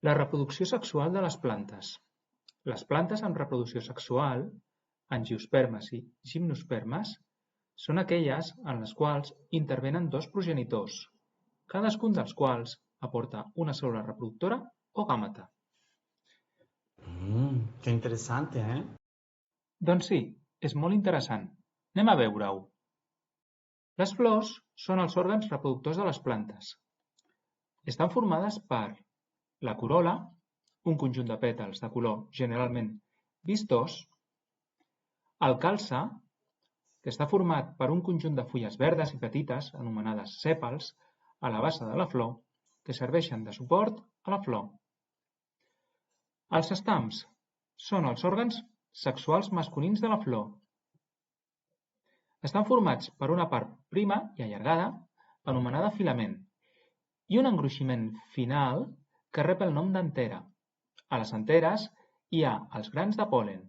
La reproducció sexual de les plantes. Les plantes amb reproducció sexual, angiospermes i gimnospermes, són aquelles en les quals intervenen dos progenitors, cadascun dels quals aporta una cèl·lula reproductora o gàmeta. Qué interesante, ¿eh? Doncs sí, és molt interessant. Anem a veure-ho. Les flors són els òrgans reproductors de les plantes. Estan formades per la corol·la, un conjunt de pètals de color generalment vistós, el calze, que està format per un conjunt de fulles verdes i petites, anomenades sèpals, a la base de la flor, que serveixen de suport a la flor. Els estams són els òrgans sexuals masculins de la flor. Estan formats per una part prima i allargada, anomenada filament, i un engruiximent final que rep el nom d'antera. A les anteres hi ha els grans de pol·len,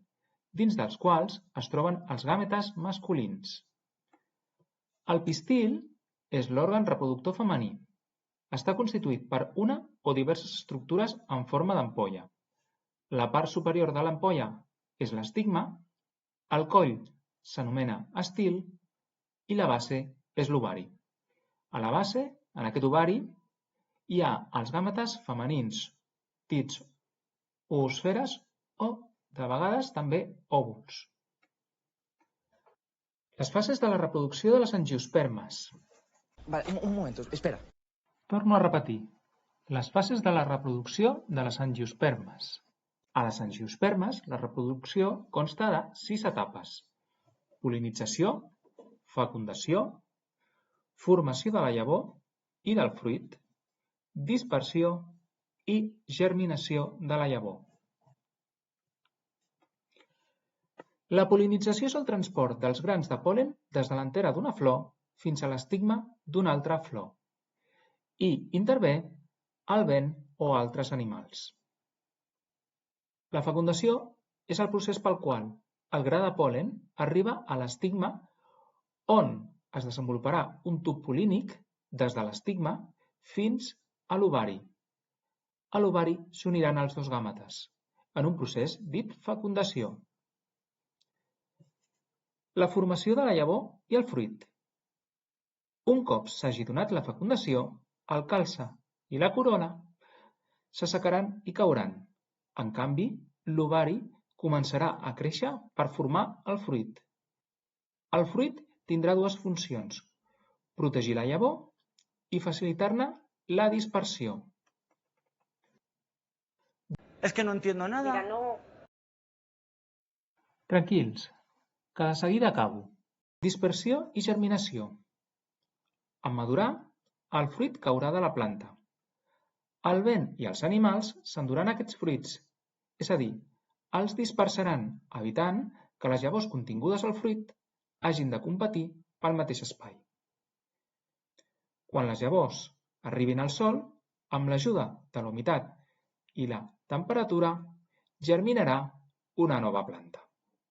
dins dels quals es troben els gàmetes masculins. El pistil és l'òrgan reproductor femení. Està constituït per una o diverses estructures en forma d'ampolla. La part superior de l'ampolla és l'estigma, el coll s'anomena estil i la base és l'ovari. A la base, en aquest ovari, hi ha els gàmetes femenins, dits oosferes o, de vegades, també òvuls. Les fases de la reproducció de les angiospermes. Vale, un momento, espera. Torno a repetir. Les fases de la reproducció de les angiospermes. A les angiospermes, la reproducció consta de 6 etapes: pol·linització, fecundació, formació de la llavor i del fruit, dispersió i germinació de la llavor. La pol·linització és el transport dels grans de pol·len des de l'antera d'una flor fins a l'estigma d'una altra flor i intervé el vent o altres animals. La fecundació és el procés pel qual el gra de pol·len arriba a l'estigma on es desenvoluparà un tub pol·línic des de l'estigma fins a l'ovari. A l'ovari s'uniran els dos gàmetes en un procés dit fecundació. La formació de la llavor i el fruit. Un cop s'hagi donat la fecundació, el calze i la corol·la s'assecaran i cauran. En canvi, l'ovari començarà a créixer per formar el fruit. El fruit tindrà dues funcions: protegir la llavor i facilitar-ne la dispersió. Es que no entiendo nada. Mira, no. Tranquils, que de seguida acabo. Dispersió i germinació. En madurar, el fruit caurà de la planta. El vent i els animals s'enduran aquests fruits, és a dir, els dispersaran, evitant que les llavors contingudes al fruit hagin de competir pel mateix espai. Quan les llavors arribin al sol, amb l'ajuda de la humitat i la temperatura, germinarà una nova planta.